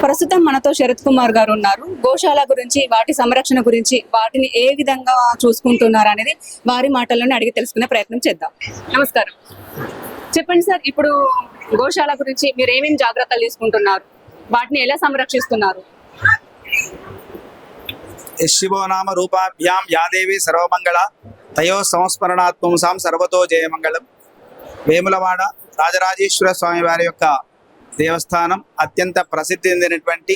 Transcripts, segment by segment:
ప్రస్తుతం మనతో శరత్ కుమార్ గారు ఉన్నారు. గోశాల గురించి, వాటి సంరక్షణ గురించి, వాటిని ఏ విధంగా చూసుకుంటున్నారు అనేది వారి మాటల్లోనే అడిగి తెలుసుకునే ప్రయత్నం చేద్దాం. నమస్కారం. చెప్పండి సార్, ఇప్పుడు గోశాల గురించి మీరు ఏమేమి జాగ్రత్తలు తీసుకుంటున్నారు, వాటిని ఎలా సంరక్షిస్తున్నారు? శివో నామ రూపాభ్యాం యాదేవి సర్వమంగళ తయో సంస్మరణాత్ పుంసాం సర్వతో జయమంగళం. వేములవాడ రాజరాజేశ్వర స్వామి వారి యొక్క దేవస్థానం అత్యంత ప్రసిద్ధి చెందినటువంటి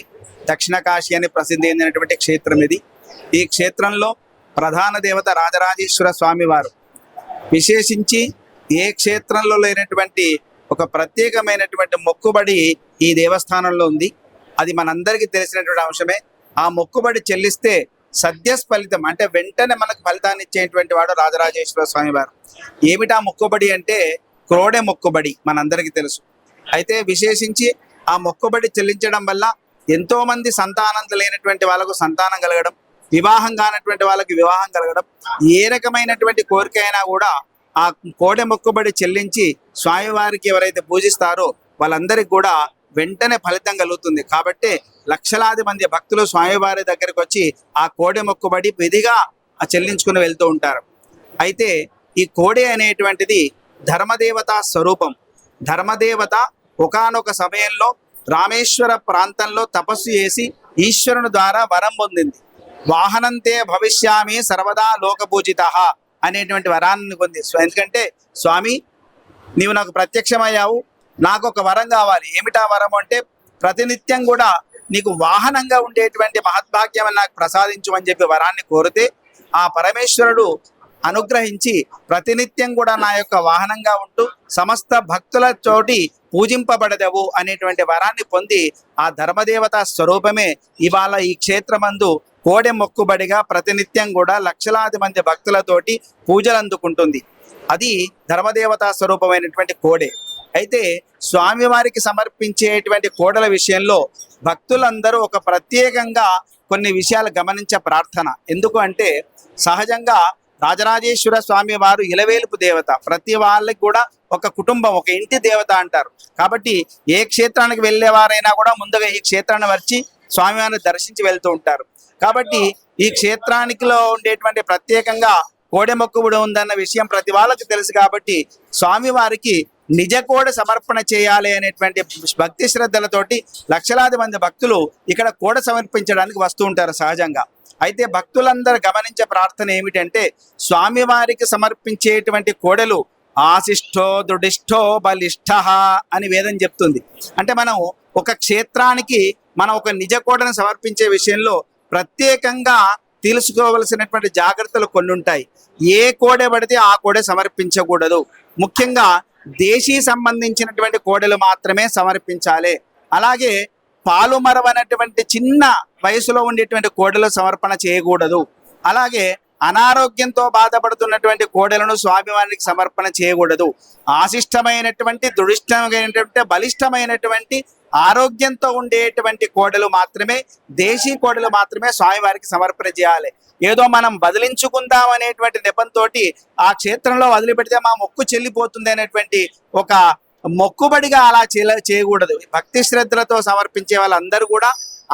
దక్షిణ కాశీ అని ప్రసిద్ధి చెందినటువంటి క్షేత్రం ఇది. ఈ క్షేత్రంలో ప్రధాన దేవత రాజరాజేశ్వర స్వామి వారు. విశేషించి ఏ క్షేత్రంలో లేనటువంటి ఒక ప్రత్యేకమైనటువంటి మొక్కుబడి ఈ దేవస్థానంలో ఉంది. అది మనందరికీ తెలిసినటువంటి అంశమే. ఆ మొక్కుబడి చెల్లిస్తే సద్యస్ఫలితం అంటే వెంటనే మనకు ఫలితాన్ని ఇచ్చేటువంటి వాడు రాజరాజేశ్వర స్వామి వారు. ఏమిటా మొక్కుబడి అంటే క్రోడె మొక్కుబడి మనందరికీ తెలుసు. అయితే విశేషించి ఆ మొక్కుబడి చెల్లించడం వల్ల ఎంతో మంది సంతానం లేనటువంటి వాళ్ళకు సంతానం కలగడం, వివాహం కానటువంటి వాళ్ళకి వివాహం కలగడం, ఏ రకమైనటువంటి కోరిక అయినా కూడా ఆ కోడె మొక్కుబడి చెల్లించి స్వామివారికి ఎవరైతే పూజిస్తారో వాళ్ళందరికీ కూడా వెంటనే ఫలితం కలుగుతుంది. కాబట్టి లక్షలాది మంది భక్తులు స్వామివారి దగ్గరికి వచ్చి ఆ కోడె మొక్కుబడి విధిగా చెల్లించుకుని వెళ్తూ ఉంటారు. అయితే ఈ కోడె అనేటువంటిది ధర్మదేవత స్వరూపం. ధర్మదేవత ఒకానొక సమయంలో రామేశ్వర ప్రాంతంలో తపస్సు చేసి ఈశ్వరుని ద్వారా వరం పొందింది. వాహనంతే భవిష్యామి సర్వదా లోకపూజిత అనేటువంటి వరాన్ని పొంది. ఎందుకంటే స్వామి నీవు నాకు ప్రత్యక్షమయ్యావు, నాకు ఒక వరం కావాలి. ఏమిటా వరం అంటే ప్రతినిత్యం కూడా నీకు వాహనంగా ఉండేటువంటి మహద్భాగ్యం నాకు ప్రసాదించు అని చెప్పి వరాన్ని కోరితే ఆ పరమేశ్వరుడు అనుగ్రహించి ప్రతినిత్యం కూడా నా యొక్క వాహనంగా ఉంటూ సమస్త భక్తుల చోటి పూజింపబడదవు అనేటువంటి వరాన్ని పొంది ఆ ధర్మదేవత స్వరూపమే ఇవాళ ఈ క్షేత్రమందు కోడె మొక్కుబడిగా ప్రతినిత్యం కూడా లక్షలాది మంది భక్తులతోటి పూజలు అందుకుంటుంది. అది ధర్మదేవతా స్వరూపమైనటువంటి కోడె. అయితే స్వామివారికి సమర్పించేటువంటి కోడల విషయంలో భక్తులందరూ ఒక ప్రత్యేకంగా కొన్ని విషయాలు గమనించే ప్రార్థన. ఎందుకు అంటే సహజంగా రాజరాజేశ్వర స్వామి వారు ఇలవేలుపు దేవత. ప్రతి వాళ్ళకి కూడా ఒక కుటుంబం, ఒక ఇంటి దేవత అంటారు. కాబట్టి ఏ క్షేత్రానికి వెళ్ళేవారైనా కూడా ముందుగా ఈ క్షేత్రాన్ని వచ్చి స్వామివారిని దర్శించి వెళ్తూ ఉంటారు. కాబట్టి ఈ క్షేత్రానికిలో ఉండేటువంటి ప్రత్యేకంగా కోడె మొక్కుబడి ఉందన్న విషయం ప్రతి వాళ్ళకి తెలుసు. కాబట్టి స్వామివారికి నిజ కోడ సమర్పణ చేయాలి అనేటువంటి భక్తి శ్రద్ధలతోటి లక్షలాది మంది భక్తులు ఇక్కడ కోడ సమర్పించడానికి వస్తూ ఉంటారు సహజంగా. అయితే భక్తులందరూ గమనించే ప్రార్థన ఏమిటంటే స్వామివారికి సమర్పించేటువంటి కోడలు ఆశిష్టో దృఢిష్టో బలిష్ఠ అని వేదం చెప్తుంది. అంటే మనం ఒక క్షేత్రానికి మనం ఒక నిజ కోడను సమర్పించే విషయంలో ప్రత్యేకంగా తెలుసుకోవలసినటువంటి జాగ్రత్తలు కొన్ని ఉంటాయి. ఏ కోడె పడితే ఆ కోడె సమర్పించకూడదు. ముఖ్యంగా దేశీ సంబంధించినటువంటి కోడెలు మాత్రమే సమర్పించాలి. అలాగే పాలు మరవనటువంటి చిన్న వయసులో ఉండేటువంటి కోడెలు సమర్పణ చేయకూడదు. అలాగే అనారోగ్యంతో బాధపడుతున్నటువంటి కోడెలను స్వామివారికి సమర్పణ చేయకూడదు. ఆశిష్టమైనటువంటి దృఢిష్టమైనటువంటి బలిష్టమైనటువంటి ఆరోగ్యంతో ఉండేటువంటి కోడలు మాత్రమే, దేశీ కోడలు మాత్రమే స్వామివారికి సమర్పణ చేయాలి. ఏదో మనం బదిలించుకుందాం అనేటువంటి నెపంతో ఆ క్షేత్రంలో వదిలిపెడితే మా మొక్కు చెల్లిపోతుంది అనేటువంటి ఒక మొక్కుబడిగా అలా చేయకూడదు. భక్తి శ్రద్ధలతో సమర్పించే వాళ్ళందరూ కూడా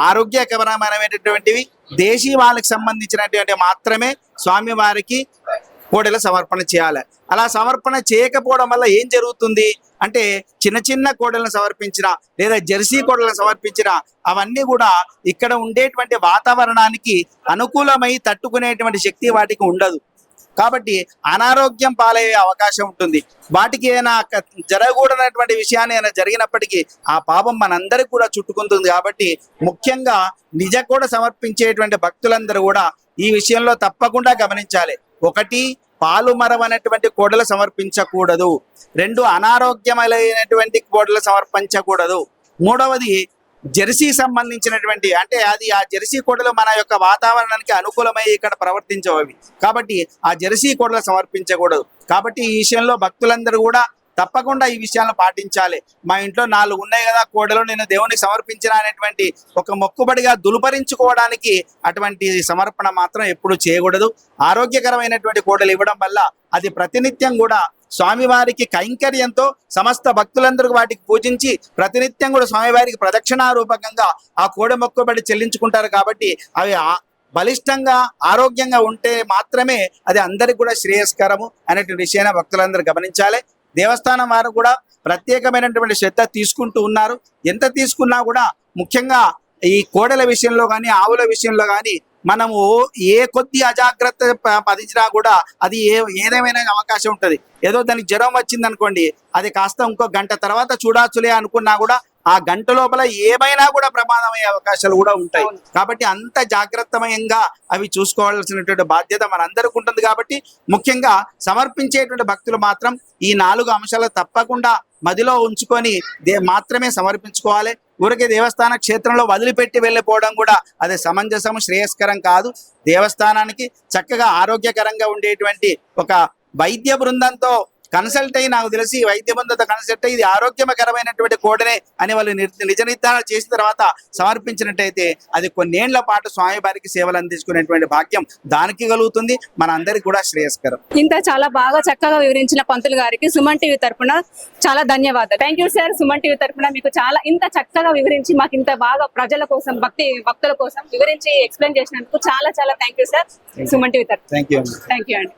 ఆరోగ్యకరమైనటువంటివి దేశీ వాళ్ళకి సంబంధించినటువంటి మాత్రమే స్వామివారికి కోడెల సమర్పణ చేయాలి. అలా సమర్పణ చేయకపోవడం వల్ల ఏం జరుగుతుంది అంటే చిన్న చిన్న కోడలను సమర్పించిన లేదా జెర్సీ కోడలను సమర్పించిన అవన్నీ కూడా ఇక్కడ ఉండేటువంటి వాతావరణానికి అనుకూలమై తట్టుకునేటువంటి శక్తి వాటికి ఉండదు. కాబట్టి అనారోగ్యం పాలయ్యే అవకాశం ఉంటుంది. వాటికి ఏదైనా జరగకూడనటువంటి విషయాన్ని ఏదైనా జరిగినప్పటికీ ఆ పాపం మనందరికి కూడా చుట్టుకుంటుంది. కాబట్టి ముఖ్యంగా నిజ కూడా సమర్పించేటువంటి భక్తులందరూ కూడా ఈ విషయంలో తప్పకుండా గమనించాలి. ఒకటి, పాలు మరవనటువంటి కోడలు సమర్పించకూడదు. రెండు, అనారోగ్యమైనటువంటి కోడలు సమర్పించకూడదు. మూడవది, జెర్సీ సంబంధించినటువంటి అంటే అది ఆ జెర్సీ కోడలు మన యొక్క వాతావరణానికి అనుకూలమై ఇక్కడ ప్రవర్తించవి. కాబట్టి ఆ జెర్సీ కోడలు సమర్పించకూడదు. కాబట్టి ఈ విషయంలో భక్తులందరూ కూడా తప్పకుండా ఈ విషయాలను పాటించాలి. మా ఇంట్లో 4 ఉన్నాయి కదా కోడలు, నేను దేవునికి సమర్పించిన అనేటువంటి ఒక మొక్కుబడిగా దులుపరించుకోవడానికి అటువంటి సమర్పణ మాత్రం ఎప్పుడు చేయకూడదు. ఆరోగ్యకరమైనటువంటి కోడలు ఇవ్వడం వల్ల అది ప్రతినిత్యం కూడా స్వామివారికి కైంకర్యంతో సమస్త భక్తులందరూ వాటికి పూజించి ప్రతినిత్యం కూడా స్వామివారికి ప్రదక్షిణారూపకంగా ఆ కోడె మొక్కుబడి చెల్లించుకుంటారు. కాబట్టి అవి బలిష్టంగా ఆరోగ్యంగా ఉంటే మాత్రమే అది అందరికి కూడా శ్రేయస్కరము అనేటువంటి విషయాన్ని భక్తులందరూ గమనించాలి. దేవస్థానం వారు కూడా ప్రత్యేకమైనటువంటి శ్రద్ధ తీసుకుంటూ ఉన్నారు. ఎంత తీసుకున్నా కూడా ముఖ్యంగా ఈ కోడెల విషయంలో కానీ ఆవుల విషయంలో కానీ మనము ఏ కొద్ది అజాగ్రత్త పదించినా కూడా అది ఏదేమైనా అవకాశం ఉంటుంది. ఏదో దానికి జ్వరం వచ్చింది అనుకోండి, అది కాస్త ఇంకో గంట తర్వాత చూడచ్చులే అనుకున్నా కూడా ఆ గంట లోపల ఏమైనా కూడా ప్రమాదం అయ్యే అవకాశాలు కూడా ఉంటాయి. కాబట్టి అంత జాగ్రత్తమయంగా అవి చూసుకోవాల్సినటువంటి బాధ్యత మనందరికీ ఉంటుంది. కాబట్టి ముఖ్యంగా సమర్పించేటువంటి భక్తులు మాత్రం ఈ 4 అంశాలు తప్పకుండా మదిలో ఉంచుకొని మాత్రమే సమర్పించుకోవాలి. ఊరికే దేవస్థాన క్షేత్రంలో వదిలిపెట్టి వెళ్ళిపోవడం కూడా అది సమంజసం, శ్రేయస్కరం కాదు. దేవస్థానానికి చక్కగా ఆరోగ్యకరంగా ఉండేటువంటి ఒక వైద్య బృందంతో కన్సల్ట్ అయ్యి, నాకు తెలిసి వైద్య బృందంతో కన్సల్ట్ అయ్యి ఇది ఆరోగ్యకరమైనటువంటి కోడనే అని వాళ్ళు నిజ నిర్ధారణ చేసిన తర్వాత సమర్పించినట్టయితే అది కొన్నేళ్ల పాటు స్వామివారికి సేవలు అందించుకునేటువంటి భాగ్యం దానికి కలుగుతుంది. మన అందరికి కూడా శ్రేయస్కరం. ఇంత చాలా బాగా చక్కగా వివరించిన పంతులు గారికి సుమన్ టీవీ తరపున చాలా ధన్యవాదాలు. Thank you sir. Suman TV తరపున మీకు చాలా ఇంత చక్కగా వివరించి మాకు ఇంత బాగా ప్రజల కోసం భక్తుల కోసం వివరించి ఎక్స్ప్లెయిన్ చేసినందుకు చాలా చాలా thank you sir. Suman TV తరపున థ్యాంక్ యూ. థ్యాంక్ యూ అండి.